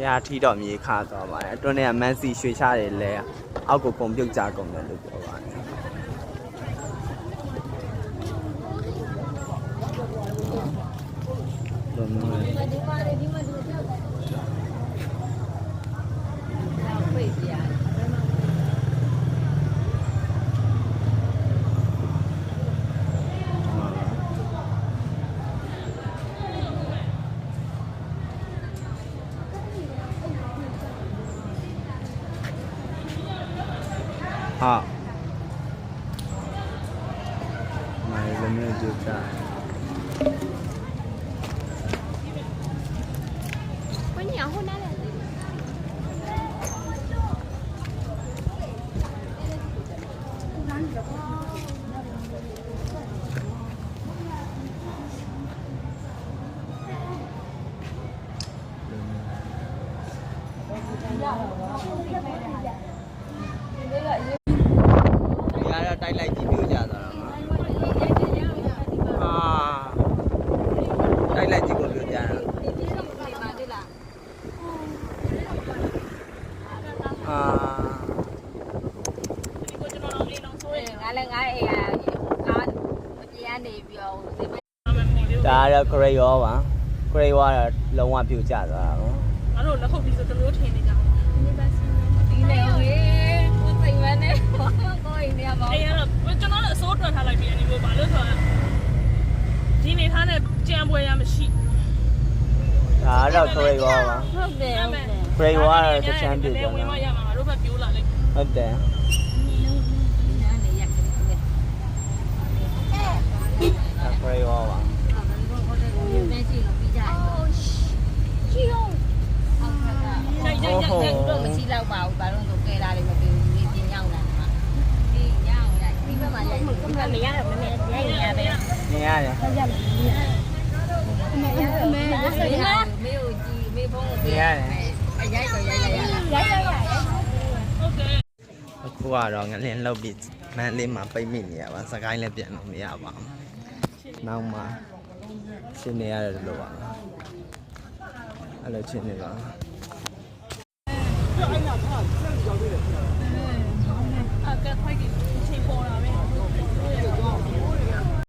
ရာထီတော့မြေခါသွားပါတယ်အတွင်းထဲကမန်းစီရွှေချတယ်လဲအောက်ကိုကုန်ပြုတ်ကြကုန်တယ်လို့ပြောပါတယ်ဟာမိုင်လည်းမျိုးကြည့်တာဘယ်ညဟိုနားလဲတိုက်လိုက်ကြည့်ပြကြတာမှာတိုက်လိုက်ကြည့်ကိုပြောကြတာငါလည်းငါအိမ်ကားကြည်နေပြီးတော့ဒါတော့ grey ရောပါ grey ရောလုံးဝပြိုကျသွားတာနော်ငါတို့လက်ခုပ်ပြီးဆိုတမျိုးထင်နေကြအောင်ဒီလေဟေးကိုစိတ်မနဲ့ကိုအိမ်နေမှာအေးအဲ့တော့ကျွန်တော်လည်းအစိုးတွက်ထားလိုက်ပြီအနေမျိုးပါလို့ဆိုတော့ဒီနေထားတဲ့ကြံပွဲရမရှိဒါတော့ grey ရောပါဟုတ်တယ်ဟုတ်တယ် grey ရောကတော့တစ်ချမ်းပြိုကျသွားဝင်မရမှာငါတို့ဘက်ပြိုးလာလိုက်ဟုတ်တယ်grey ရောပါတော့မရှိတော့ပါဘူးဘာလို့ဆိုကဲလာတယ်မပြေဘူးဒီပြင်ရောက်လာတာဒီရောက်လာဒီဘက်မှာရိုက်ဒီဘက်မရတော့မင်းရိုက်နေရတယ်နေရတယ်ဆက်ကြမယ်အမေမေမေကိုကြည့်မေဖုန်းကိုကြည့်ရတယ်ရိုက်တော့ရိုက်လိုက်ရလားဟုတ်ကဲ့အခုကတော့ငလင်းလောက်ပြီးမန်းလေးမှာပိတ်မိနေရပါစကိုင်းလည်းပြန်လို့မရပါဘူးနောက်မှရှင်းနေရတယ်လို့ပါအဲ့လိုချင်းနေပါကဲခွိုက်ကြီးချိန်ပေါ်လာပဲ